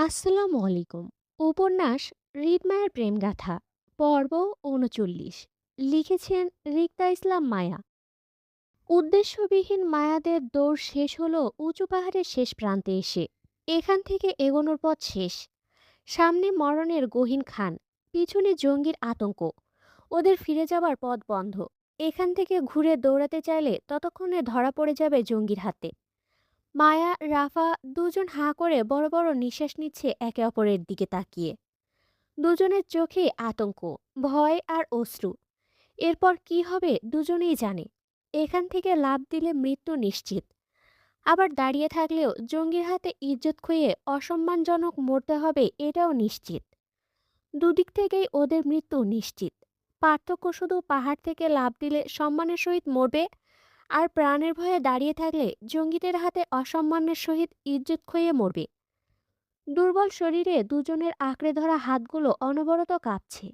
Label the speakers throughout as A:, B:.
A: আসসালামু আলাইকুম। উপন্যাস হৃদমায়ার প্রেমগাথা পর্ব ৩৯। লিখেছেন রিক্তা ইসলাম মায়া। উদ্দেশ্যবিহীন মায়াদের দৌড় শেষ হলো উঁচু পাহাড়ের শেষ প্রান্তে এসে। এখান থেকে এগোনোর পথ শেষ। সামনে মরণের গহীন খান, পিছনে জঙ্গির আতঙ্ক। ওদের ফিরে যাবার পথ বন্ধ। এখান থেকে ঘুরে দৌড়াতে চাইলে ততক্ষণে ধরা পড়ে যাবে জঙ্গির হাতে। মায়া, রাফা দুজন হাঁ করে বড় বড় নিঃশ্বাস নিচ্ছে একে অপরের দিকে তাকিয়ে। দুজনের চোখে আতঙ্ক, ভয় আর অশ্রু। এরপর কি হবে দুজনেই জানে। এখান থেকে লাফ দিলে মৃত্যু নিশ্চিত। আবার দাঁড়িয়ে থাকলেও জঙ্গির হাতে ইজ্জত খুইয়ে অসম্মানজনক মরতে হবে এটাও নিশ্চিত। দুদিক থেকেই ওদের মৃত্যু নিশ্চিত। পার্থক্য শুধু পাহাড় থেকে লাফ দিলে সম্মানের সহিত মরবে, আর প্রাণের ভয়ে দাঁড়িয়ে থাকলে জঙ্গিদের হাতে অসম্মানের সহিত ইজ্জত খুইয়ে মরবে। দুর্বল শরীরে দুজনের আঁকড়ে ধরা হাতগুলো অনবরত কাঁপছে।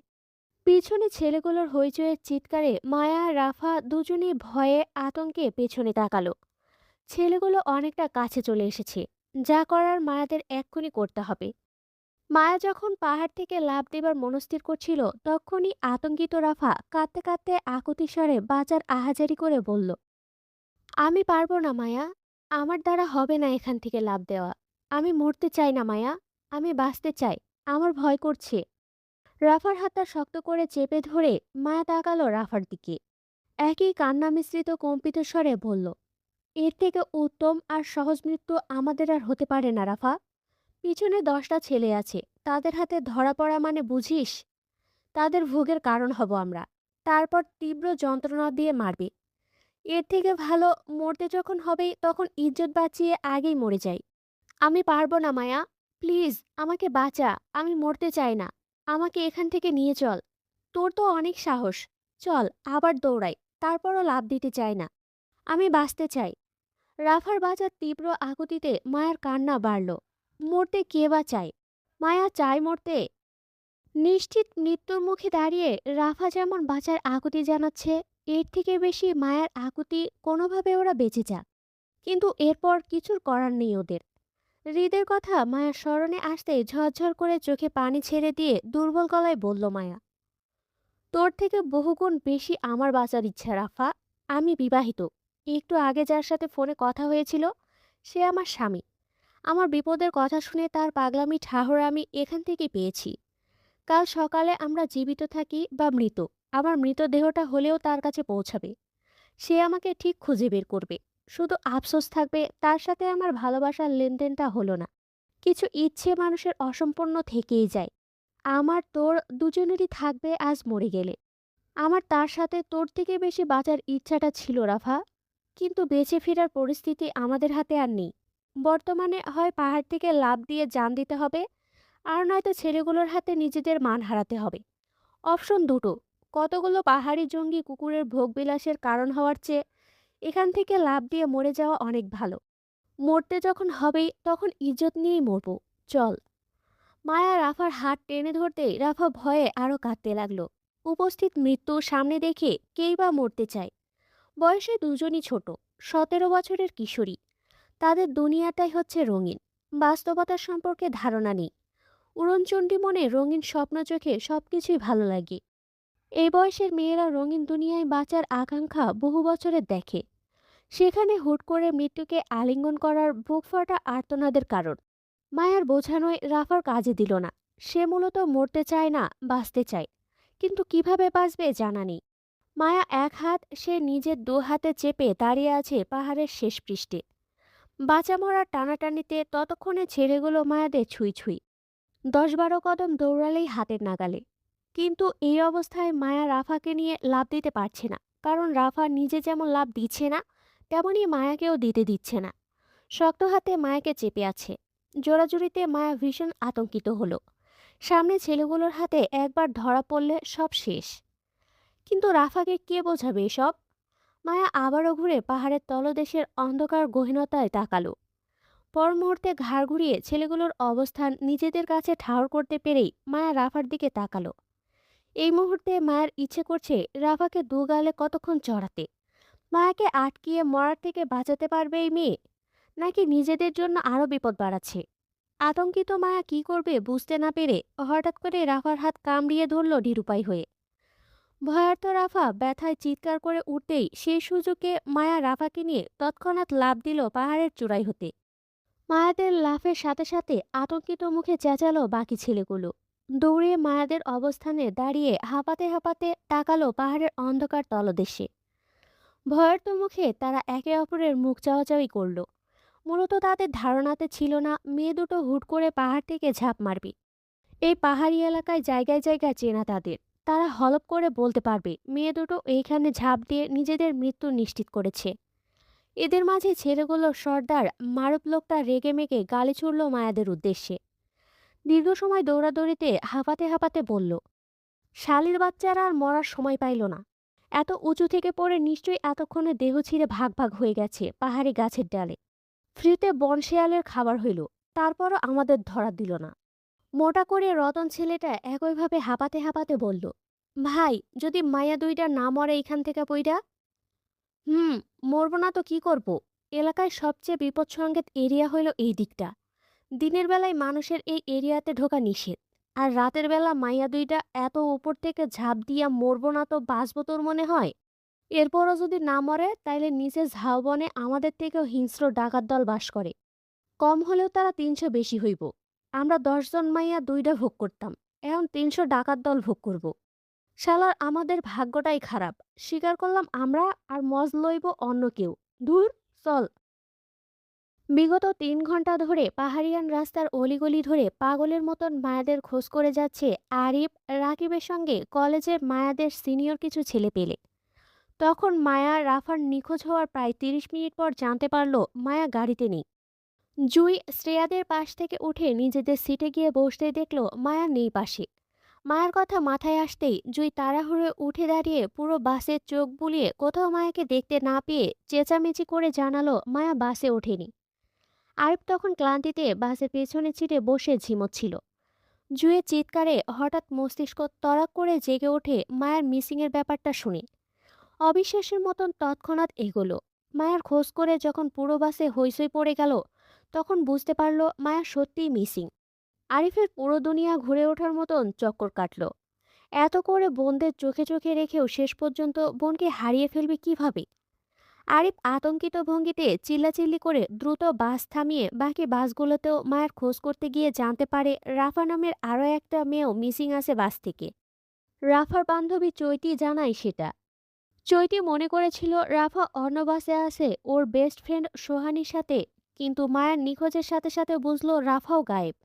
A: পিছনে ছেলেগুলোর হইচইয়ের চিৎকারে মায়া আর রাফা দুজনেই ভয়ে আতঙ্কে পেছনে তাকালো। ছেলেগুলো অনেকটা কাছে চলে এসেছে। যা করার মায়াদের এক্ষুনি করতে হবে। মায়া যখন পাহাড় থেকে লাফ দেবার মনস্থির করছিল, তখনই আতঙ্কিত রাফা কাঁদতে কাঁদতে আকুতি স্বরে বাঁচার আহাজারি করে বলল, আমি পারবো না মায়া। আমার দ্বারা হবে না এখান থেকে লাফ দেওয়া। আমি মরতে চাই না মায়া। আমি বাঁচতে চাই। আমার ভয় করছে। রাফার হাতটা শক্ত করে চেপে ধরে মায়া তাকালো রাফার দিকে। একই কান্না মিশ্রিত কম্পিত স্বরে বলল, এর থেকে উত্তম আর সহজ মৃত্যু আমাদের আর হতে পারে না রাফা। পিছনে 10টা ছেলে আছে। তাদের হাতে ধরা পড়া মানে বুঝিস? তাদের ভোগের কারণ হব আমরা। তারপর তীব্র যন্ত্রণা দিয়ে মারবে। এর থেকে ভালো মরতে যখন হবে তখন ইজ্জত বাঁচিয়ে আগেই মরে যাই। আমি পারবো না মায়া। প্লিজ আমাকে বাঁচা। আমি মরতে চাই না। আমাকে এখান থেকে নিয়ে চল। তোর তো অনেক সাহস। চল আবার দৌড়াই। তারপরও লাফ দিতে চাই না। আমি বাঁচতে চাই। রাফার বাঁচার তীব্র আকুতিতে মায়ার কান্না বাড়ল। মরতে কে বা চায়? মায়া চায় মরতে। নিশ্চিত মৃত্যুর মুখে দাঁড়িয়ে রাফা যেমন বাঁচার আকুতি জানাচ্ছে, এর থেকে বেশি মায়ার আকুতি কোনোভাবে ওরা বেঁচে যাক। কিন্তু এরপর কিছুর করার নেই ওদের। হৃদের কথা মায়ার স্মরণে আসতেই ঝরঝর করে চোখে পানি ছেড়ে দিয়ে দুর্বল গলায় বলল মায়া, তোর থেকে বহুগুণ বেশি আমার বাঁচার ইচ্ছা রাফা। আমি বিবাহিত। একটু আগে যার সাথে ফোনে কথা হয়েছিল সে আমার স্বামী। আমার বিপদের কথা শুনে তার পাগলামি ঠাহর আমি এখান থেকে পেয়েছি। কাল সকালে আমরা জীবিত থাকি বা মৃত, আমার মৃতদেহটা হলেও তার কাছে পৌঁছাবে। সে আমাকে ঠিক খুঁজে বের করবে। শুধু আফসোস থাকবে তার সাথে আমার ভালোবাসার লেনদেনটা হলো না। কিছু ইচ্ছে মানুষের অসম্পূর্ণ থেকেই যায়। আমার তোর দুজনেরই থাকবে আজ মরে গেলে। আমার তার সাথে তোর থেকে বেশি বাঁচার ইচ্ছাটা ছিল রাফা। কিন্তু বেঁচে ফেরার পরিস্থিতি আমাদের হাতে আর নেই। বর্তমানে হয় পাহাড় থেকে লাফ দিয়ে জান দিতে হবে, আর নয়তো ছেলেগুলোর হাতে নিজেদের মান হারাতে হবে। অপশন দুটো। কতগুলো পাহাড়ি জঙ্গি কুকুরের ভোগবিলাসের কারণ হওয়ার চেয়ে এখান থেকে লাফ দিয়ে মরে যাওয়া অনেক ভালো। মরতে যখন হবেই তখন ইজ্জত নিয়েই মরবো। চল। মায়া রাফার হাত টেনে ধরতেই রাফা ভয়ে আরো কাঁদতে লাগলো। উপস্থিত মৃত্যু সামনে দেখে কেই বা মরতে চায়। বয়সে দুজনই ছোট, 17 বছরের কিশোরী। তাদের দুনিয়াটাই হচ্ছে রঙিন। বাস্তবতার সম্পর্কে ধারণা নেই। উড়নচণ্ডী মনে রঙিন স্বপ্ন চোখে সবকিছুই ভালো লাগে। এই বয়সের মেয়েরা রঙিন দুনিয়ায় বাঁচার আকাঙ্ক্ষা বহু বছরের দেখে। সেখানে হুট করে মৃত্যুকে আলিঙ্গন করার বুক ফাটা আর্তনাদের কারণ। মায়ার বোঝানোয় রাফার কাজে দিল না। সে মূলত মরতে চায় না, বাঁচতে চায়। কিন্তু কিভাবে বাঁচবে জানা নেই। মায়া এক হাত সে নিজের 2 হাতে চেপে দাঁড়িয়ে আছে পাহাড়ের শেষ পৃষ্ঠে। বাঁচা মরার টানাটানিতে ততক্ষণে ছেলেগুলো মায়াদের ছুঁই ছুঁই। 10-12 কদম দৌড়ালেই হাতের নাগালে। কিন্তু এই অবস্থায় মায়া রাফাকে নিয়ে লাফ দিতে পারছে না, কারণ রাফা নিজে যেমন লাফ দিচ্ছে না, তেমনি মায়াকেও দিতে দিচ্ছে না। শক্ত হাতে মায়াকে চেপে আছে। জোরাজুরিতে মায়া ভীষণ আতঙ্কিত হলো। সামনে ছেলেগুলোর হাতে একবার ধরা পড়লে সব শেষ। কিন্তু রাফাকে কে বোঝাবে এসব? মায়া আবারও ঘুরে পাহাড়ের তলদেশের অন্ধকার গহীনতায় তাকালো। পর মুহূর্তে ঘাড় ঘুরিয়ে ছেলেগুলোর অবস্থান নিজেদের কাছে ঠাহর করতে পেরেই মায়া রাফার দিকে তাকালো। এই মুহূর্তে মায়ের ইচ্ছে করছে রাফাকে দু গালে কতক্ষণ চড়াতে। মায়াকে আটকিয়ে মরার থেকে বাঁচাতে পারবে এই মেয়ে, নাকি নিজেদের জন্য আরো বিপদ বাড়াচ্ছে? আতঙ্কিত মায়া কি করবে বুঝতে না পেরে হঠাৎ করে রাফার হাত কামড়িয়ে ধরল নিরুপায় হয়ে। ভয়ার্ত রাফা ব্যথায় চিৎকার করে উঠতেই সেই সুযোগে মায়া রাফাকে নিয়ে তৎক্ষণাৎ লাফ দিল পাহাড়ের চূড়ায় হতে। মায়াদের লাফের সাথে সাথে আতঙ্কিত মুখে চেঁচালো বাকি ছেলেগুলো। দৌড়ে মায়াদের অবস্থানে দাঁড়িয়ে হাঁপাতে হাঁপাতে তাকালো পাহাড়ের অন্ধকার তলদেশে। ভয়ার্ত মুখে তারা একে অপরের মুখ চাওয়াচাওয়ি করলো। মূলত তাদের ধারণাতে ছিল না মেয়ে দুটো হুট করে পাহাড় থেকে ঝাঁপ মারবে। এই পাহাড়ি এলাকায় জায়গায় জায়গায় চেনা তাদের। তারা হলপ করে বলতে পারবে মেয়ে দুটো এইখানে ঝাঁপ দিয়ে নিজেদের মৃত্যু নিশ্চিত করেছে। এদের মাঝে ছেলেগুলোর সর্দার মারুপ লোকটা রেগে মেগে গালি ছুড়ল মায়াদের উদ্দেশ্যে। দীর্ঘ সময় দৌড়াদৌড়িতে হাঁপাতে হাঁপাতে বলল, শালির বাচ্চারা আর মরার সময় পাইল না। এত উঁচু থেকে পড়ে নিশ্চয়ই এতক্ষণে দেহ ছিঁড়ে ভাগ ভাগ হয়ে গেছে পাহাড়ি গাছের ডালে। ফ্রিতে বনশেয়ালের খাবার হইল, তারপরও আমাদের ধরা দিল না। মোটা করে রতন ছেলেটা একইভাবে হাঁপাতে হাঁপাতে বলল, ভাই যদি মায়া দুইটা না মরে এইখান থেকে পইরা। হুম, মরবো না তো কি করব। এলাকায় সবচেয়ে বিপদসংকেত এরিয়া হইল এই দিকটা। দিনের বেলায় মানুষের এই এরিয়াতে ঢোকা নিষেধ। আর রাতের বেলা মাইয়া দুইটা এত উপর থেকে ঝাঁপ দিয়া মরবো না তো বাঁচবো তোর মনে হয়? এরপরও যদি না মরে তাইলে নিচে ঝাউবনে আমাদের থেকেও হিংস্র ডাকাত দল বাস করে। কম হলেও তারা ৩০০ বেশি হইব। আমরা ১০ জন মাইয়া দুইটা ভোগ করতাম, এখন ৩০০ ডাকাত দল ভোগ করব। শালার আমাদের ভাগ্যটাই খারাপ। স্বীকার করলাম আমরা, আর মজ লইব অন্য কেউ। ধুর, চল। বিগত ৩ ঘন্টা ধরে পাহাড়িয়ান রাস্তার অলিগলি ধরে পাগলের মতন মায়াদের খোঁজ করে যাচ্ছে আরিফ, রাকিবের সঙ্গে কলেজের মায়াদের সিনিয়র কিছু ছেলে পেলে। তখন মায়া রাফার নিখোঁজ হওয়ার প্রায় ৩০ মিনিট পর জানতে পারল মায়া গাড়িতে নেই। জুই শ্রেয়াদের পাশ থেকে উঠে নিজেদের সিটে গিয়ে বসতে দেখল মায়া নেই পাশে। মায়ার কথা মাথায় আসতেই জুই তাড়াহুড়ো উঠে দাঁড়িয়ে পুরো বাসের চোখ বুলিয়ে কোথাও মায়াকে দেখতে না পেয়ে চেঁচামেচি করে জানালো মায়া বাসে ওঠেনি। আরিফ তখন ক্লান্তিতে বাসের পেছনে সিটে বসে ঝিমোচ্ছিল। জুয়ের চিৎকারে হঠাৎ মস্তিষ্ক তড়াক করে জেগে ওঠে মায়ের মিসিংয়ের ব্যাপারটা শুনে। অবিশ্বাসের মতন তৎক্ষণাৎ এগোলো। মায়ার খোঁজ করে যখন পুরো বাসে হইচই পড়ে গেল, তখন বুঝতে পারল মায়া সত্যিই মিসিং। আরিফের পুরো দুনিয়া ঘুরে ওঠার মতন চক্কর কাটল। এত করে বোনদের চোখে চোখে রেখেও শেষ পর্যন্ত বোনকে হারিয়ে ফেলবে কিভাবে? আরিফ আতঙ্কিত ভঙ্গিতে চিল্লাচিল্লি করে দ্রুত বাস থামিয়ে বাকি বাসগুলোতেও মায়ের খোঁজ করতে গিয়ে জানতে পারে রাফা নামের আরও একটা মেয়েও মিসিং আছে বাস থেকে। রাফার বান্ধবী চৈতি জানায় সেটা। চৈতি মনে করেছিল রাফা অন্য বাসে আছে ওর বেস্ট ফ্রেন্ড সোহানির সাথে, কিন্তু মায়ের নিখোঁজের সাথে সাথে বুঝলো রাফাও গায়েব।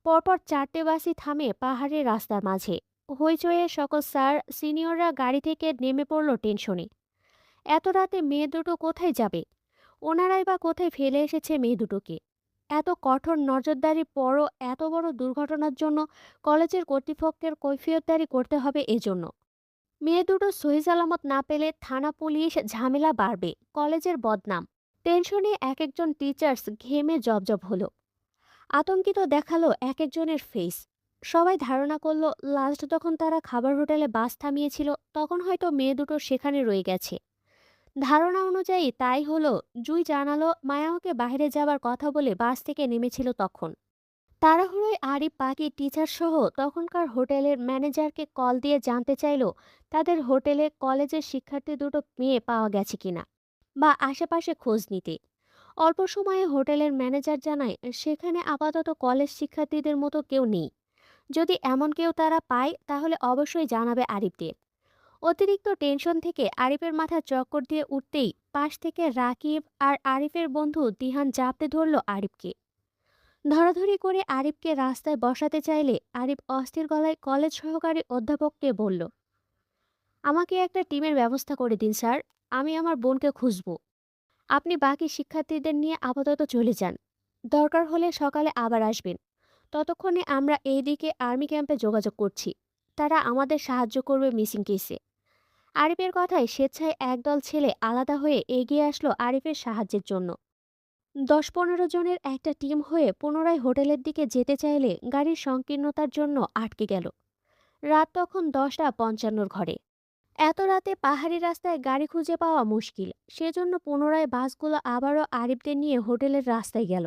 A: পরপর 4টে বাসই থামে পাহাড়ের রাস্তার মাঝে। হইচয়ে সকল স্যার সিনিয়ররা গাড়ি থেকে নেমে পড়ল টেনশনে। এত রাতে মেয়ে দুটো কোথায় যাবে? ওনারাই বা কোথায় ফেলে এসেছে মেয়ে দুটোকে? এত কঠোর নজরদারির পরও এত বড় দুর্ঘটনার জন্য কলেজের কর্তৃপক্ষের কৈফিয়তদারি করতে হবে এজন্য। মেয়ে দুটো সহি সালামত না পেলে থানা পুলিশ ঝামেলা বাড়বে, কলেজের বদনাম। টেনশনে এক একজন টিচার্স ঘেমে জবজব হলো। আতঙ্কিত দেখালো এক একজনের ফেস। সবাই ধারণা করলো লাস্ট যখন তারা খাবার হোটেলে বাস থামিয়েছিল তখন হয়তো মেয়ে দুটো সেখানে রয়ে গেছে। ধারণা অনুযায়ী তাই হলো। জুই জানালো মায়া ওকে বাইরে যাবার কথা বলে বাস থেকে নেমেছিল তখন। তাড়াহুড়োয় আরিফ বাকি টিচার সহ তখনকার হোটেলের ম্যানেজারকে কল দিয়ে জানতে চাইলো তাদের হোটেলে কলেজের শিক্ষার্থী দুটো মেয়ে পাওয়া গেছে কিনা, বা আশেপাশে খোঁজ নিতে। অল্প সময়ে হোটেলের ম্যানেজার জানায় সেখানে আপাতত কলেজ শিক্ষার্থীদের মতো কেউ নেই। যদি এমন কেউ তারা পায় তাহলে অবশ্যই জানাবে আরিফদের। অতিরিক্ত টেনশন থেকে আরিফের মাথা চক্কর দিয়ে উঠতেই পাশ থেকে রাকিব আর আরিফের বন্ধু দিহান জাপতে ধরল আরিফকে। ধরাধরি করে আরিফকে রাস্তায় বসাতে চাইলে আরিফ অস্থির গলায় কলেজ সহকারী অধ্যাপককে বলল, আমাকে একটা টিমের ব্যবস্থা করে দিন স্যার, আমি আমার বোনকে খুঁজব। আপনি বাকি শিক্ষার্থীদের নিয়ে আপাতত চলে যান, দরকার হলে সকালে আবার আসবেন। ততক্ষণে আমরা এইদিকে আর্মি ক্যাম্পে যোগাযোগ করছি, তারা আমাদের সাহায্য করবে মিসিং কেসে। আরিফের কথায় স্বেচ্ছায় একদল ছেলে আলাদা হয়ে এগিয়ে আসলো আরিফের সাহায্যের জন্য। ১০-১৫ জনের একটা টিম হয়ে পুনরায় হোটেলের দিকে যেতে চাইলে গাড়ির সংকীর্ণতার জন্য আটকে গেল। রাত তখন ১০টা ৫৫ ঘরে। এত রাতে পাহাড়ি রাস্তায় গাড়ি খুঁজে পাওয়া মুশকিল, সেজন্য পুনরায় বাসগুলো আবারও আরিফদের নিয়ে হোটেলের রাস্তায় গেল।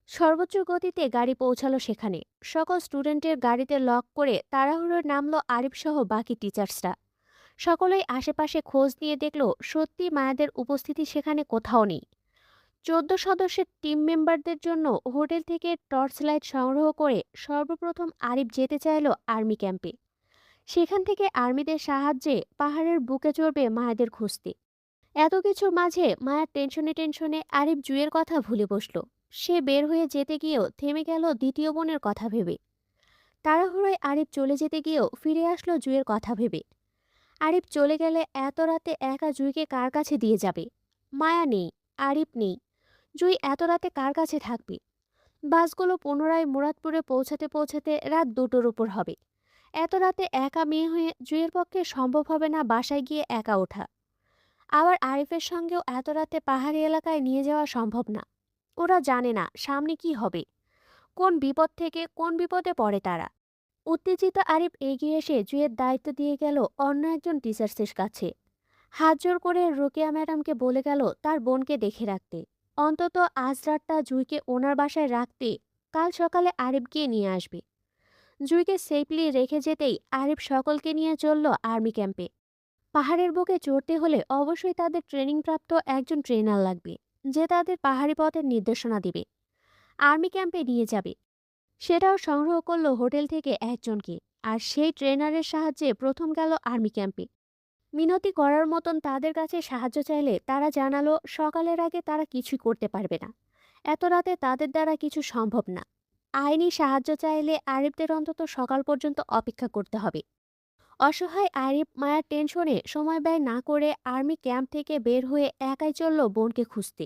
A: সর্বোচ্চ গতিতে গাড়ি পৌঁছালো সেখানে। সকল স্টুডেন্টের গাড়িতে লক করে তাড়াহুড়োয় নামলো আরিফ সহ বাকি টিচার্সরা। সকলেই আশেপাশে খোঁজ নিয়ে দেখলো সত্যি মায়াদের উপস্থিতি সেখানে কোথাও নেই। 14 সদস্যের টিম মেম্বারদের জন্য হোটেল থেকে টর্চ লাইট সংগ্রহ করে সর্বপ্রথম আরিফ যেতে চাইলো আর্মি ক্যাম্পে। সেখান থেকে আর্মিদের সাহায্যে পাহাড়ের বুকে চড়বে মায়াদের খুঁজতে। এত কিছুর মাঝে মায়ার টেনশনে টেনশনে আরিফ জুয়ের কথা ভুলে বসলো। সে বের হয়ে যেতে গিয়েও থেমে গেল দ্বিতীয় বোনের কথা ভেবে। তাড়াহুড়োয় আরিফ চলে যেতে গিয়েও ফিরে আসলো জুয়ের কথা ভেবে। আরিফ চলে গেলে এত রাতে একা জুইকে কার কাছে দিয়ে যাবে? মায়া নেই, আরিফ নেই, জুই এত রাতে কার কাছে থাকবে? বাসগুলো পুনরায় মুরাদপুরে পৌঁছাতে পৌঁছাতে রাত 2টোর উপর হবে। এত রাতে একা মেয়ে হয়ে জুইয়ের পক্ষে সম্ভব হবে না বাসায় গিয়ে একা ওঠা। আবার আরিফের সঙ্গেও এত রাতে পাহাড়ি এলাকায় নিয়ে যাওয়া সম্ভব না। ওরা জানে না সামনে কি হবে, কোন বিপদ থেকে কোন বিপদে পড়ে তারা। উত্তেজিত আরিফ এগিয়ে এসে জুয়ের দায়িত্ব দিয়ে গেল অন্য একজন টিচার্সের কাছে। হাত জোর করে রোকেয়া ম্যাডামকে বলে গেল তার বোনকে দেখে রাখতে, অন্তত আজ রাতটা জুইকে ওনার বাসায় রাখতে। কাল সকালে আরিফ গিয়ে নিয়ে আসবে। জুইকে সেফলি রেখে যেতেই আরিফ সকলকে নিয়ে চলল আর্মি ক্যাম্পে। পাহাড়ের বুকে চড়তে হলে অবশ্যই তাদের ট্রেনিংপ্রাপ্ত একজন ট্রেনার লাগবে, যে তাদের পাহাড়ি পথের নির্দেশনা দিবে, আর্মি ক্যাম্পে নিয়ে যাবে। সেটাও সংগ্রহ করলো হোটেল থেকে একজনকে। আর সেই ট্রেনারের সাহায্যে প্রথম গেল আর্মি ক্যাম্পে। মিনতি করার মতন তাদের কাছে সাহায্য চাইলে তারা জানালো সকালের আগে তারা কিছুই করতে পারবে না। এত রাতে তাদের দ্বারা কিছু সম্ভব না। আইনি সাহায্য চাইলে আরিফদের অন্তত সকাল পর্যন্ত অপেক্ষা করতে হবে। অসহায় আরিফ মায়ার টেনশনে সময় ব্যয় না করে আর্মি ক্যাম্প থেকে বের হয়ে একাই চলল বোনকে খুঁজতে।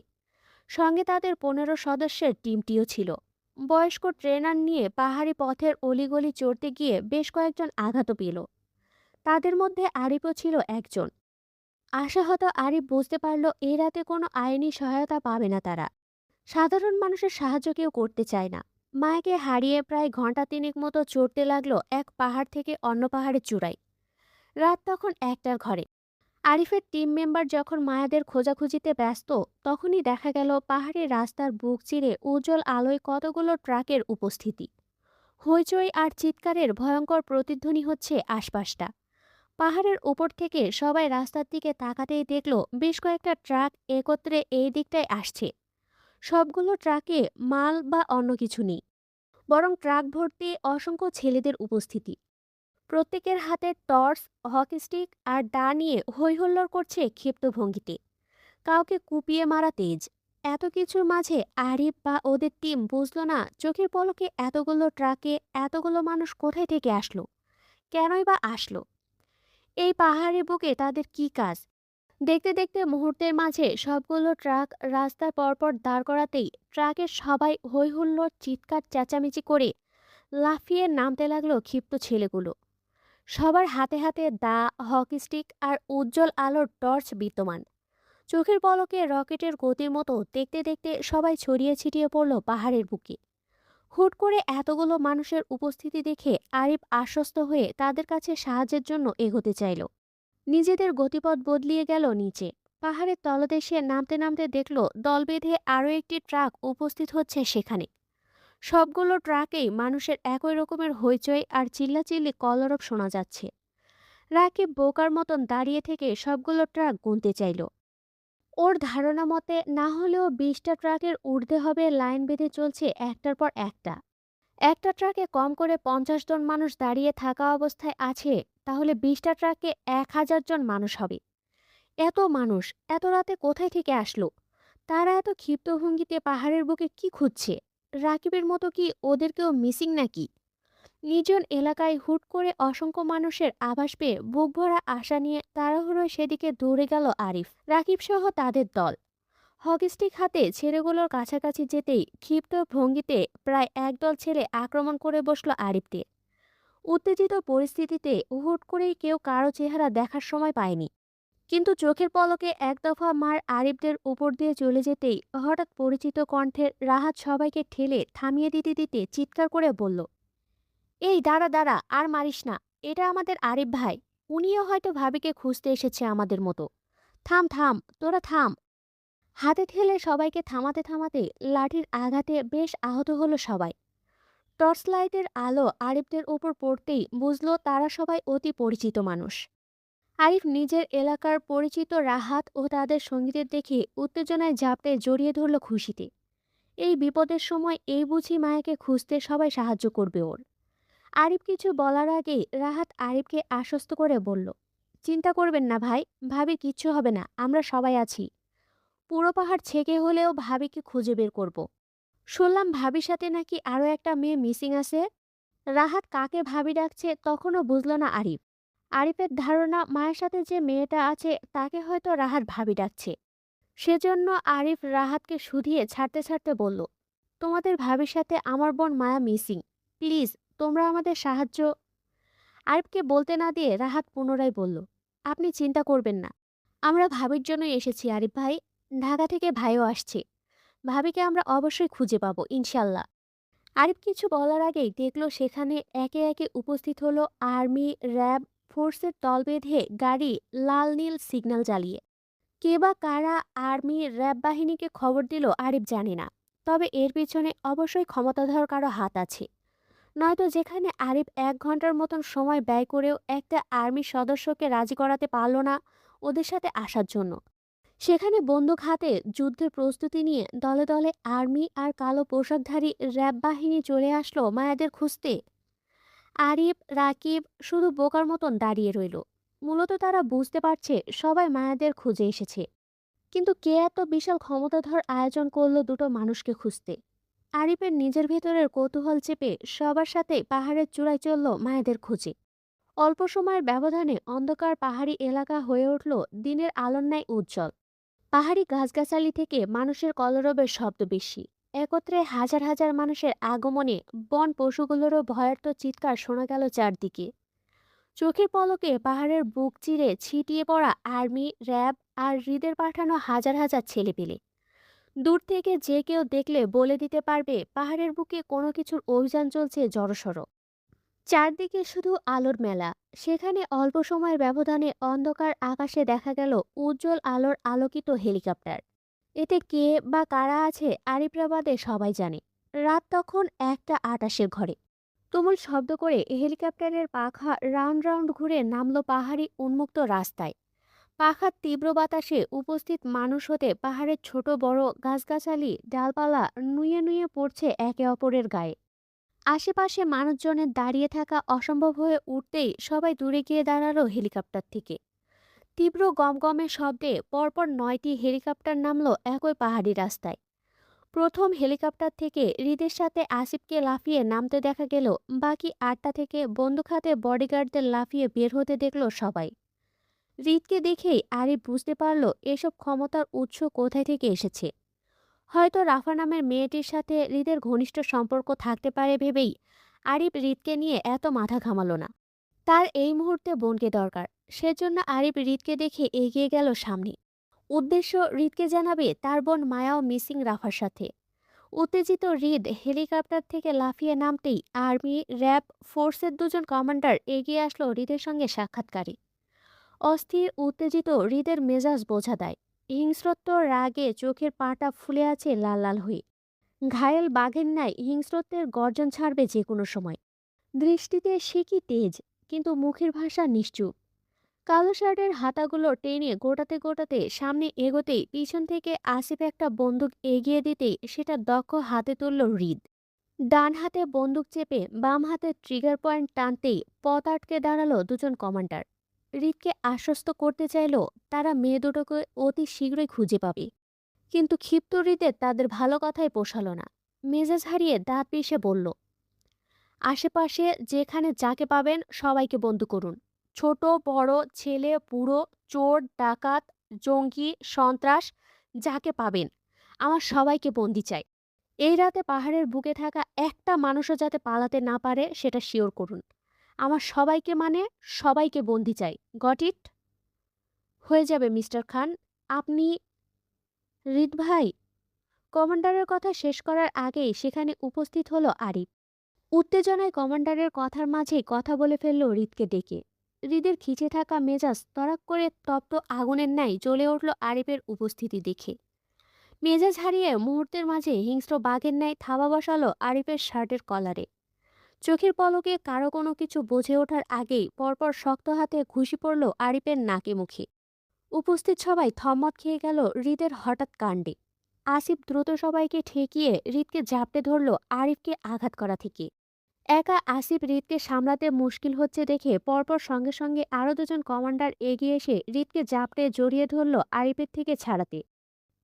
A: সঙ্গে তাদের 15 সদস্যের টিমটিও ছিল। বয়স্ক ট্রেনার নিয়ে পাহাড়ি পথের অলিগলি চড়তে গিয়ে বেশ কয়েকজন আঘাতও পেল। তাদের মধ্যে আরিফও ছিল একজন। আশাহত আরিফ বুঝতে পারল এই রাতে কোনো আইনি সহায়তা পাবে না তারা। সাধারণ মানুষের সাহায্য কেউ করতে চায় না। মায়াকে হারিয়ে প্রায় ঘন্টা তিনেক মতো চড়তে লাগলো এক পাহাড় থেকে অন্য পাহাড়ের চূড়ায়। রাত তখন 1টার ঘরে। আরিফের টিম মেম্বার যখন মায়াদের খোঁজাখুঁজিতে ব্যস্ত, তখনই দেখা গেল পাহাড়ের রাস্তার বুক চিরে উজ্জ্বল আলোয় কতগুলো ট্রাকের উপস্থিতি। হইচই আর চিৎকারের ভয়ঙ্কর প্রতিধ্বনি হচ্ছে আশপাশটা। পাহাড়ের উপর থেকে সবাই রাস্তার দিকে তাকাতেই দেখল বেশ কয়েকটা ট্রাক একত্রে এই দিকটায় আসছে। সবগুলো ট্রাকে মাল বা অন্য কিছু নেই, বরং ট্রাক ভর্তি অসংখ্য ছেলেদের উপস্থিতি। প্রত্যেকের হাতে টর্চ, হকি স্টিক আর দা নিয়ে হইহুল্লোড় করছে ক্ষিপ্ত ভঙ্গিতে। কাউকে কুপিয়ে মারা তেজ। এত কিছুর মাঝে আরিফ বা ওদের টিম বুঝলো না চোখের পলকে এতগুলো ট্রাকে এতগুলো মানুষ কোথায় থেকে আসলো, কেনই বা আসলো। এই পাহাড়ি বুকে তাদের কি কাজ? দেখতে দেখতে মুহূর্তের মাঝে সবগুলো ট্রাক রাস্তার পরপর দাঁড় করাতেই ট্রাকের সবাই হইহুল্লোড় চিৎকার চেঁচামেচি করে লাফিয়ে নামতে লাগলো ক্ষিপ্ত ছেলেগুলো। সবার হাতে হাতে দা, হকি স্টিক আর উজ্জ্বল আলোর টর্চ বিদ্যমান। চোখের পলকে রকেটের গতির মতো দেখতে দেখতে সবাই ছড়িয়ে ছিটিয়ে পড়ল পাহাড়ের বুকে। হুট করে এতগুলো মানুষের উপস্থিতি দেখে আরিফ আশ্বস্ত হয়ে তাদের কাছে সাহায্যের জন্য এগোতে চাইল। নিজেদের গতিপথ বদলিয়ে গেল নিচে। পাহাড়ের তলদেশে নামতে নামতে দেখল দল বেঁধে আরও একটি ট্রাক উপস্থিত হচ্ছে সেখানে। সবগুলো ট্রাকেই মানুষের একই রকমের হইচই আর চিল্লাচিল্লি কলরব শোনা যাচ্ছে। রাকিব বোকার মতন দাঁড়িয়ে থেকে সবগুলো ট্রাক গুনতে চাইল। ওর ধারণা মতে না হলেও 20টা ট্রাকের ঊর্ধ্বে হবে লাইন বেঁধে চলছে একটার পর একটা। একটা ট্রাকে কম করে 50 জন মানুষ দাঁড়িয়ে থাকা অবস্থায় আছে, তাহলে 20টা ট্রাকে 1000 জন মানুষ হবে। এত মানুষ এত রাতে কোথায় থেকে আসলো? তারা এত ক্ষিপ্ত ভঙ্গিতে পাহাড়ের বুকে কি খুঁজছে? রাকিবের মতো কি ওদের কেউ মিসিং নাকি? নির্জন এলাকায় হুট করে অসংখ্য মানুষের আভাস পেয়ে বুক ভরা আশা নিয়ে তাড়াহুড়োয় সেদিকে দৌড়ে গেল আরিফ, রাকিব সহ তাদের দল। হকিস্টিক হাতে ছেলেগুলোর কাছাকাছি যেতেই ক্ষিপ্ত ভঙ্গিতে প্রায় একদল ছেলে আক্রমণ করে বসলো আরিফকে। উত্তেজিত পরিস্থিতিতে হুট করেই কেউ কারো চেহারা দেখার সময় পায়নি। কিন্তু চোখের পলকে এক দফা মার আরিফদের উপর দিয়ে চলে যেতেই হঠাৎ পরিচিত কণ্ঠের রাহাত সবাইকে ঠেলে থামিয়ে দিতে দিতে চিৎকার করে বলল, এই দাঁড়া দাঁড়া, আর মারিস না। এটা আমাদের আরিফ ভাই। উনিও হয়তো ভাবিকে খুঁজতে এসেছে আমাদের মতো। থাম থাম, তোরা থাম। হাতে ঠেলে সবাইকে থামাতে থামাতে লাঠির আঘাতে বেশ আহত হলো সবাই। টর্চ লাইটের আলো আরিফদের উপর পড়তেই বুঝলো তারা সবাই অতি পরিচিত মানুষ। আরিফ নিজের এলাকার পরিচিত রাহাত ও তাদের সঙ্গীদের দেখে উত্তেজনায় ঝাঁপটে জড়িয়ে ধরল খুশিতে। এই বিপদের সময় এই বুঝি মায়াকে খুঁজতে সবাই সাহায্য করবে ওর। আরিফ কিছু বলার আগেই রাহাত আরিফকে আশ্বস্ত করে বলল, চিন্তা করবেন না ভাই, ভাবির কিচ্ছু হবে না, আমরা সবাই আছি। পুরো পাহাড় ছেকে হলেও ভাবিকে খুঁজে বের করব। শুনলাম ভাবির সাথে নাকি আরো একটা মেয়ে মিসিং আছে। রাহাত কাকে ভাবি ডাকছে তখনও বুঝল না আরিফ। আরিফের ধারণা মায়ের সাথে যে মেয়েটা আছে তাকে হয়তো রাহাত ভাবি ডাকছে। সেজন্য আরিফ রাহাতকে শুধিয়ে ছাড়তে ছাড়তে বলল, তোমাদের ভাবির সাথে আমার বোন মায়া মিসিং, প্লিজ তোমরা আমাদের সাহায্য। আরিফকে বলতে না দিয়ে রাহাত পুনরায় বলল, আপনি চিন্তা করবেন না, আমরা ভাবির জন্যই এসেছি আরিফ ভাই। ঢাকা থেকে ভাইও আসছে, ভাবিকে আমরা অবশ্যই খুঁজে পাবো ইনশাল্লাহ। আরিফ কিছু বলার আগেই দেখলো সেখানে একে একে উপস্থিত হলো আর্মি, র্যাব, ফোর্সের দল বেঁধে গাড়ি, লাল নীল সিগন্যাল জ্বালিয়ে। কে বা কারা আর্মি, র্যাব বাহিনীকে খবর দিল আরিফ জানে না, তবে এর পিছনে অবশ্যই ক্ষমতাধর কারো হাত আছে। নয়তো যেখানে আরিফ 1 ঘন্টার মতন সময় ব্যয় করেও একটা আর্মি সদস্যকে রাজি করাতে পারল না ওদের সাথে আসার জন্য, সেখানে বন্দুক হাতে যুদ্ধের প্রস্তুতি নিয়ে দলে দলে আর্মি আর কালো পোশাকধারী র্যাব বাহিনী চলে আসলো মায়াদের খুঁজতে। আরিফ, রাকিব শুধু বোকার মতন দাঁড়িয়ে রইল। মূলত তারা বুঝতে পারছে সবাই মায়াদের খুঁজে এসেছে, কিন্তু কে এত বিশাল ক্ষমতাধর আয়োজন করলো দুটো মানুষকে খুঁজতে। আরিফের নিজের ভেতরের কৌতূহল চেপে সবার সাথে পাহাড়ের চূড়ায় চলল মায়াদের খোঁজে। অল্প সময়ের ব্যবধানে অন্ধকার পাহাড়ি এলাকা হয়ে উঠল দিনের আলোর ন্যায় উজ্জ্বল। পাহাড়ি গাছগাছালি থেকে মানুষের কলরবের শব্দ বেশি। একত্রে হাজার হাজার মানুষের আগমনে বন পশুগুলোরও ভয়ার্ত চিৎকার শোনা গেল চারদিকে। চোখের পলকে পাহাড়ের বুক চিরে ছিটিয়ে পড়া আর্মি, র্যাব আর হৃদের পাঠানো হাজার হাজার ছেলেপেলে। দূর থেকে যে কেউ দেখলে বলে দিতে পারবে পাহাড়ের বুকে কোনো কিছুর অভিযান চলছে জড়সড়। চারদিকে শুধু আলোর মেলা। সেখানে অল্প সময়ের ব্যবধানে অন্ধকার আকাশে দেখা গেল উজ্জ্বল আলোর আলোকিত হেলিকপ্টার। এতে কে বা কারা আছে আরিপ্রাবাদে সবাই জানে। রাত তখন 1:28 ঘরে। তুমুল শব্দ করে হেলিকপ্টারের পাখা রাউন্ড রাউন্ড ঘুরে নামলো পাহাড়ি উন্মুক্ত রাস্তায়। পাখার তীব্র বাতাসে উপস্থিত মানুষ হতে পাহাড়ের ছোট বড় গাছগাছালি ডালপালা নুয়ে নুয়ে পড়ছে একে অপরের গায়ে। আশেপাশে মানুষজনের দাঁড়িয়ে থাকা অসম্ভব হয়ে উঠতেই সবাই দূরে গিয়ে দাঁড়ালো হেলিকপ্টার থেকে। তীব্র গমগমের শব্দে পরপর 9টি হেলিকপ্টার নামলো একই পাহাড়ি রাস্তায়। প্রথম হেলিকপ্টার থেকে হৃদের সাথে আসিফকে লাফিয়ে নামতে দেখা গেল। বাকি 8টা থেকে বন্দুক হাতে বডিগার্ডদের লাফিয়ে বের হতে দেখল সবাই। হৃদকে দেখেই আরিফ বুঝতে পারল এসব ক্ষমতার উৎস কোথায় থেকে এসেছে। হয়তো রাফা নামের মেয়েটির সাথে হৃদের ঘনিষ্ঠ সম্পর্ক থাকতে পারে ভেবেই আরিফ হৃদকে নিয়ে এত মাথা ঘামালো না। তার এই মুহূর্তে বোনকে দরকার, সেজন্য আরিফ হৃদকে দেখে এগিয়ে গেল সামনে। উদ্দেশ্য হৃদকে জানাবে তার বোন মায়াও মিসিং রাফার সাথে। উত্তেজিত হৃদ হেলিকপ্টার থেকে লাফিয়ে নামতেই আর্মি, র্যাব, ফোর্সের দুজন কমান্ডার এগিয়ে আসলো হৃদের সঙ্গে সাক্ষাৎকারে। অস্থির উত্তেজিত হৃদের মেজাজ বোঝা দেয়। হিংস্রত্ব রাগে চোখের পাটা ফুলে আছে লাল লাল হয়ে। ঘায়েল বাঘের ন্যায় হিংস্রত্বের গর্জন ছাড়বে যে কোনো সময়। দৃষ্টিতে সে কি তেজ, কিন্তু মুখের ভাষা নিশ্চুপ। কালো শার্টের হাতাগুলো টেনে গোটাতে গোটাতে সামনে এগোতেই পিছন থেকে আসিফ একটা বন্দুক এগিয়ে দিতেই সেটা দক্ষ হাতে তুলল হৃদ। ডান হাতে বন্দুক চেপে বাম হাতে ট্রিগার পয়েন্ট টানতেই পথ আটকে দাঁড়ালো দুজন কমান্ডার। হৃদকে আশ্বস্ত করতে চাইল তারা মেয়ে দুটোকে অতি শীঘ্রই খুঁজে পাবে, কিন্তু ক্ষিপ্ত হৃদের তাদের ভালো কথাই পোষালো না। মেজাজ হারিয়ে দাঁত পিষে বলল, আশেপাশে যেখানে যাকে পাবেন সবাইকে বন্দী করুন। ছোট বড় ছেলে বুড়ো, চোর ডাকাত, জঙ্গি সন্ত্রাস, যাকে পাবেন আমার সবাইকে বন্দি চাই। এই রাতে পাহাড়ের বুকে থাকা একটা মানুষও যাতে পালাতে না পারে সেটা শিওর করুন। আমার সবাইকে মানে সবাইকে বন্দি চাই। Got it? হয়ে যাবে মিস্টার খান। আপনি হৃদ ভাই। কমান্ডারের কথা শেষ করার আগেই সেখানে উপস্থিত হলো আরিফ। উত্তেজনায় কমান্ডারের কথার মাঝেই কথা বলে ফেলল হৃদকে ডেকে। হৃদের খিচে থাকা মেজাজ তড়াক করে তপ্ত আগুনের ন্যায় জ্বলে উঠল আরিফের উপস্থিতি দেখে। মেজাজ হারিয়ে মুহূর্তের মাঝে হিংস্র বাঘের ন্যায় থাবা বসালো আরিফের শার্টের কলারে। চোখের পলকে কারো কোনো কিছু বুঝে ওঠার আগেই পরপর শক্ত হাতে ঘুষি পড়ল আরিফের নাকে মুখে। উপস্থিত সবাই থম্মত খেয়ে গেল হৃদের হঠাৎ কাণ্ডে। আসিফ দ্রুত সবাইকে ঠেকিয়ে হৃদকে জাপটে ধরল আরিফকে আঘাত করা থেকে। একা আসিফ হৃদকে সামলাতে মুশকিল হচ্ছে দেখে পরপর সঙ্গে সঙ্গে আরও দুজন কমান্ডার এগিয়ে এসে হৃদকে জাপটে জড়িয়ে ধরল আরিফের থেকে ছাড়াতে।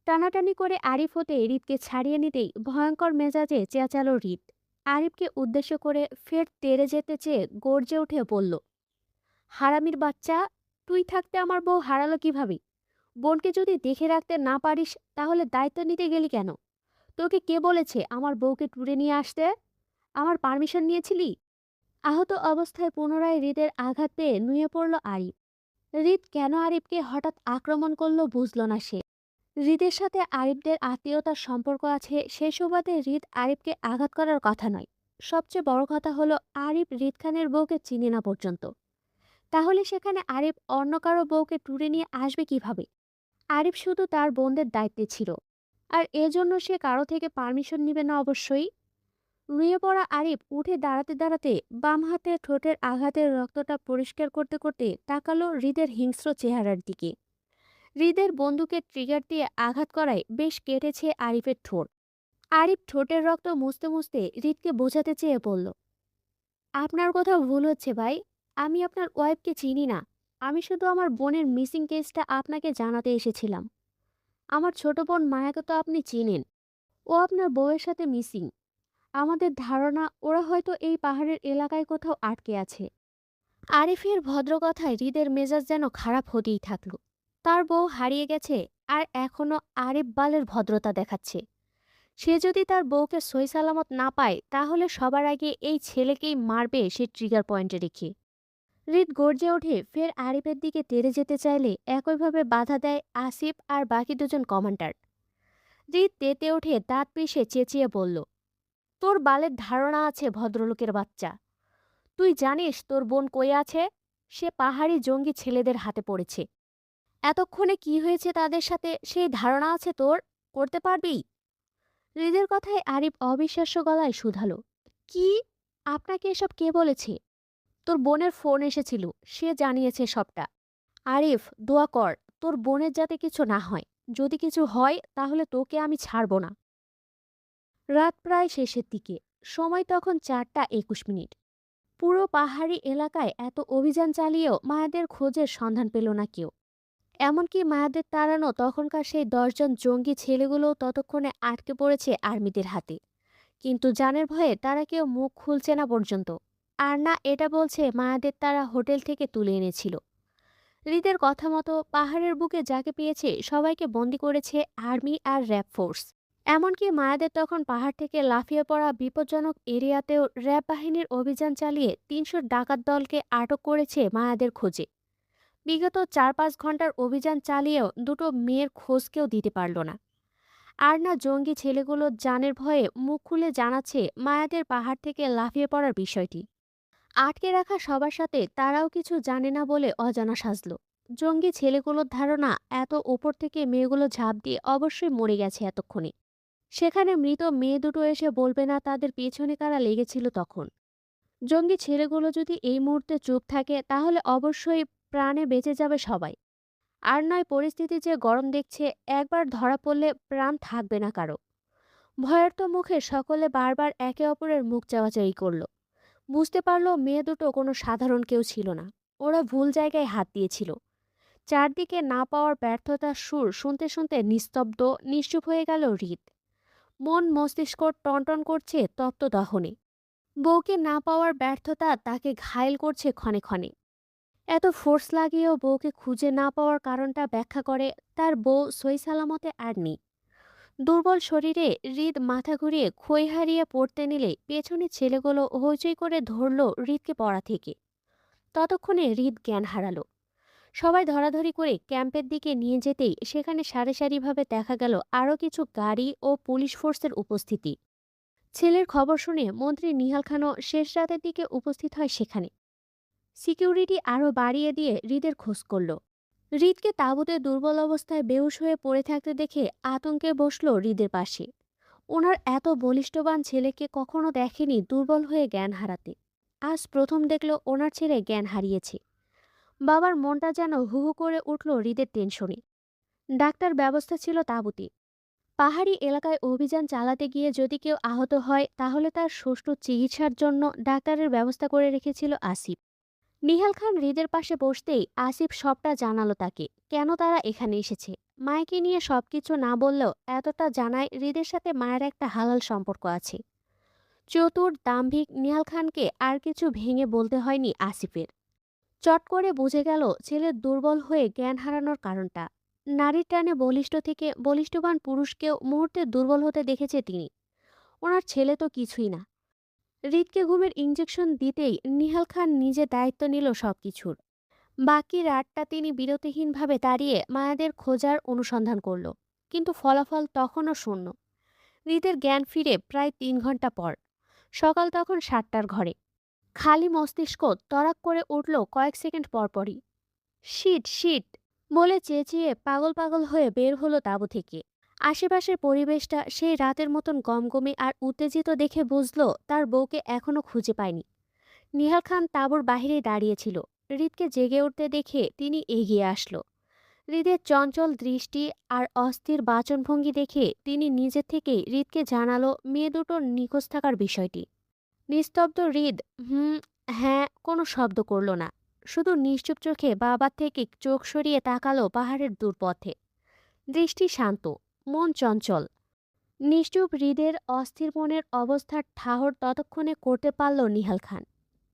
A: টানাটানি করে আরিফ হতে হৃদকে ছাড়িয়ে নিতেই ভয়ঙ্কর মেজাজে চেঁচালো হৃদ। আরিফকে উদ্দেশ্য করে ফের তেড়ে যেতে চেয়ে গর্জে উঠে বলল, হারামির বাচ্চা, তুই থাকতে আমার বউ হারালো কিভাবে? বোনকে যদি দেখে রাখতে না পারিস তাহলে দায়িত্ব নিতে গেলি কেন? তোকে কে বলেছে আমার বউকে ট্যুরে নিয়ে আসতে? আমার পারমিশন নিয়েছিলি? আহত অবস্থায় পুনরায় হৃদের আঘাত পেয়ে নুয়ে পড়ল আরিফ। হৃদ কেন আরিফকে হঠাৎ আক্রমণ করলো বুঝল না সে। হৃদের সাথে আরিফদের আত্মীয়তার সম্পর্ক আছে, সে সুবাদে হৃদ আরিফকে আঘাত করার কথা নয়। সবচেয়ে বড় কথা হলো আরিফ হৃদ খানের বউকে চিনে না পর্যন্ত। তাহলে সেখানে আরিফ অন্য কারো বউকে ট্যুরে নিয়ে আসবে কিভাবে? আরিফ শুধু তার বোনদের দায়িত্বে ছিল, আর এজন্য সে কারো থেকে পারমিশন নিবে না অবশ্যই। নুয়ে পড়া আরিফ উঠে দাঁড়াতে দাঁড়াতে বাম হাতে ঠোঁটের আঘাতের রক্তটা পরিষ্কার করতে করতে তাকালো হৃদের হিংস্র চেহারার দিকে। হৃদের বন্দুকের ট্রিগার দিয়ে আঘাত করায় বেশ কেটেছে আরিফের ঠোঁট। আরিফ ঠোঁটের রক্ত মুছতে মুছতে হৃদকে বোঝাতে চেয়ে বলল, আপনার কোথাও ভুল হচ্ছে ভাই। আমি আপনার ওয়াইফকে চিনি না। আমি শুধু আমার বোনের মিসিং কেসটা আপনাকে জানাতে এসেছিলাম। আমার ছোট বোন মায়াকে তো আপনি চিনেন। ও আপনার বউয়ের সাথে মিসিং। আমাদের ধারণা ওরা হয়তো এই পাহাড়ের এলাকায় কোথাও আটকে আছে। আরিফের ভদ্র কথায় হৃদের মেজাজ যেন খারাপ হতেই থাকলো। তার বউ হারিয়ে গেছে, আর এখনো আরিফ বালের ভদ্রতা দেখাচ্ছে। সে যদি তার বউকে সই সালামত না পায় তাহলে সবার আগে এই ছেলেকেই মারবে সে ট্রিগার পয়েন্টে রেখে। হৃদ গর্জে ওঠে ফের আরিফের দিকে তেড়ে যেতে চাইলে একইভাবে বাধা দেয় আসিফ আর বাকি দুজন কমান্ডার। হৃদ তেতে উঠে দাঁত পিষে চেঁচিয়ে বলল, তোর বালের ধারণা আছে ভদ্রলোকের বাচ্চা? তুই জানিস তোর বোন কই আছে? সে পাহাড়ি জঙ্গি ছেলেদের হাতে পড়েছে। এতক্ষণে কি হয়েছে তাদের সাথে সেই ধারণা আছে তোর? করতে পারবি? হৃদের কথায় আরিফ অবিশ্বাস্য গলায় শুধালো, কি? আপনাকে এসব কে বলেছে? তোর বোনের ফোন এসেছিল, সে জানিয়েছে সবটা। আরিফ, দোয়া কর তোর বোনের যাতে কিছু না হয়। যদি কিছু হয় তাহলে তোকে আমি ছাড়ব না। রাত প্রায় শেষের দিকে। সময় তখন 4টা 21 মিনিট। পুরো পাহাড়ি এলাকায় এত অভিযান চালিয়েও মায়াদের খোঁজের সন্ধান পেল না কেউ। এমনকি মায়াদের তাড়ানো তখনকার সেই 10 জন জঙ্গি ছেলেগুলোও ততক্ষণে আটকে পড়েছে আর্মিদের হাতে। কিন্তু জানের ভয়ে তারা কেউ মুখ খুলছে না পর্যন্ত। আর না এটা বলছে মায়াদের তারা হোটেল থেকে তুলে এনেছিল। হৃদের কথা মতো পাহাড়ের বুকে যাকে পেয়েছে সবাইকে বন্দি করেছে আর্মি আর র্যাব ফোর্স। এমনকি মায়াদের তখন পাহাড় থেকে লাফিয়ে পড়া বিপজ্জনক এরিয়াতেও র্যাব বাহিনীর অভিযান চালিয়ে 300 ডাকাত দলকে আটক করেছে মায়াদের খোঁজে। বিগত 4-5 ঘন্টার অভিযান চালিয়েও দুটো মেয়ের খোঁজ কেউ দিতে পারল না। আর না জঙ্গি ছেলেগুলো জানের ভয়ে মুখ খুলে জানাচ্ছে মায়াদের পাহাড় থেকে লাফিয়ে পড়ার বিষয়টি। আটকে রাখা সবার সাথে তারাও কিছু জানে না বলে অজানা সাজল। জঙ্গি ছেলেগুলোর ধারণা এত ওপর থেকে মেয়েগুলো ঝাঁপ দিয়ে অবশ্যই মরে গেছে এতক্ষণে। সেখানে মৃত মেয়ে দুটো এসে বলবে না তাদের পেছনে কারা লেগেছিল তখন? জঙ্গি ছেলেগুলো যদি এই মুহূর্তে চুপ থাকে তাহলে অবশ্যই প্রাণে বেঁচে যাবে সবাই। আর নয় পরিস্থিতি যে গরম দেখছে, একবার ধরা পড়লে প্রাণ থাকবে না কারো। ভয়ার্ত মুখে সকলে বারবার একে অপরের মুখ চাওয়াচাই করলো। বুঝতে পারলো মেয়ে দুটো কোনো সাধারণ কেউ ছিল না। ওরা ভুল জায়গায় হাত দিয়েছিল। চারদিকে না পাওয়ার ব্যর্থতার সুর শুনতে শুনতে নিস্তব্ধ নিশ্চুপ হয়ে গেল হৃদ। মন মস্তিষ্ক টনটন করছে তপ্ত দহনে। বউকে না পাওয়ার ব্যর্থতা তাকে ঘায়েল করছে ক্ষণে ক্ষণে। এত ফোর্স লাগিয়েও বউকে খুঁজে না পাওয়ার কারণটা ব্যাখ্যা করে তার বউ সই সালামতে আর নেই। দুর্বল শরীরে হৃদ মাথা ঘুরিয়ে খই হারিয়ে পড়তে নিলে পেছনে ছেলেগুলো হইচই করে ধরল হৃদকে পড়া থেকে। ততক্ষণে হৃদ জ্ঞান হারালো। সবাই ধরাধরি করে ক্যাম্পের দিকে নিয়ে যেতেই সেখানে সারি সারিভাবে দেখা গেল আরও কিছু গাড়ি ও পুলিশ ফোর্সের উপস্থিতি। ছেলের খবর শুনে মন্ত্রী নিহাল খানও শেষ রাতের দিকে উপস্থিত হয় সেখানে। সিকিউরিটি আরও বাড়িয়ে দিয়ে হৃদের খোঁজ করল। হৃদকে তাঁবুতে দুর্বল অবস্থায় বেহুশ হয়ে পড়ে থাকতে দেখে আতঙ্কে বসলো হৃদের পাশে। ওনার এত বলিষ্ঠবান ছেলেকে কখনো দেখেনি দুর্বল হয়ে জ্ঞান হারাতে। আজ প্রথম দেখলো ওনার ছেলে জ্ঞান হারিয়েছে। বাবার মনটা যেন হু হু করে উঠল হৃদের টেনশনে। ডাক্তার ব্যবস্থা ছিল তাঁবুতে। পাহাড়ি এলাকায় অভিযান চালাতে গিয়ে যদি কেউ আহত হয় তাহলে তার সুষ্ঠু চিকিৎসার জন্য ডাক্তারের ব্যবস্থা করে রেখেছিল আসিফ। নিহাল খান হৃদের পাশে বসতেই আসিফ সবটা জানালো তাকে, কেন তারা এখানে এসেছে। মায়েকে নিয়ে সবকিছু না বললেও এতটা জানায় হৃদের সাথে মায়ের একটা হালাল সম্পর্ক আছে। চতুর দাম্ভিক নিহাল খানকে আর কিছু ভেঙে বলতে হয়নি আসিফের। চট করে বুঝে গেল ছেলের দুর্বল হয়ে জ্ঞান হারানোর কারণটা। নারীর টানে বলিষ্ঠ থেকে বলিষ্ঠবান পুরুষকেও মুহূর্তে দুর্বল হতে দেখেছে তিনি। ওনার ছেলে তো কিছুই না। হৃদকে ঘুমের ইঞ্জেকশন দিতেই নিহাল খান নিজে দায়িত্ব নিল সবকিছুর। বাকি রাতটা তিনি বিরতিহীনভাবে দাঁড়িয়ে মায়াদের খোঁজার অনুসন্ধান করল। কিন্তু ফলাফল তখনও শূন্য। হৃদের জ্ঞান ফিরে প্রায় 3 ঘন্টা পর। সকাল তখন 7টার ঘরে। খালি মস্তিষ্ক তড়াক করে উঠল কয়েক সেকেন্ড পরপরই। শিট শিট বলে চেঁচিয়ে পাগল পাগল হয়ে বের হলো তাঁবু থেকে। আশেপাশের পরিবেশটা সেই রাতের মতন গমগমে আর উত্তেজিত দেখে বুঝলো তার বউকে এখনো খুঁজে পায়নি। নিহাল খান তাঁবুর বাহিরেই দাঁড়িয়েছিল। হৃদকে জেগে উঠতে দেখে তিনি এগিয়ে আসলো। হৃদের চঞ্চল দৃষ্টি আর অস্থির বাচনভঙ্গি দেখে তিনি নিজে থেকেই হৃদকে জানালো মেয়ে দুটোর নিখোঁজ থাকার বিষয়টি। নিস্তব্ধ হৃদ হুম, হ্যাঁ কোনো শব্দ করল না। শুধু নিশ্চুপ চোখে বাবার থেকে চোখ সরিয়ে তাকালো পাহাড়ের দূরপথে। দৃষ্টি শান্ত, মন চঞ্চল। নিশ্চুপ হৃদের অস্থির মনের অবস্থার ঠাহর ততক্ষণে করতে পারল নিহাল খান।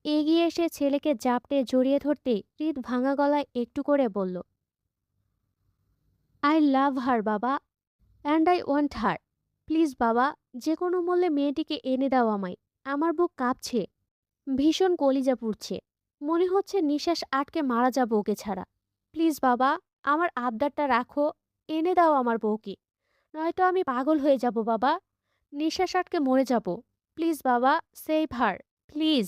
A: এগিয়ে এসে ছেলেকে জাপটে জড়িয়ে ধরতে হৃদ ভাঙা গলায় একটু করে বলল, আই লাভ হার বাবা, and I want her. Please বাবা, যে কোনো মূল্যে মেয়েটিকে এনে দাও আমায়। আমার বুক কাঁপছে, ভীষণ কলিজা পুড়ছে। মনে হচ্ছে নিঃশ্বাস আটকে মারা যাবো ওকে ছাড়া। প্লিজ বাবা, আমার আবদারটা রাখো। এনে দাও আমার বউকে, নয়তো আমি পাগল হয়ে যাব বাবা। নিঃশ্বাস আটকে মরে যাব। প্লিজ বাবা, সেভ হার, প্লিজ।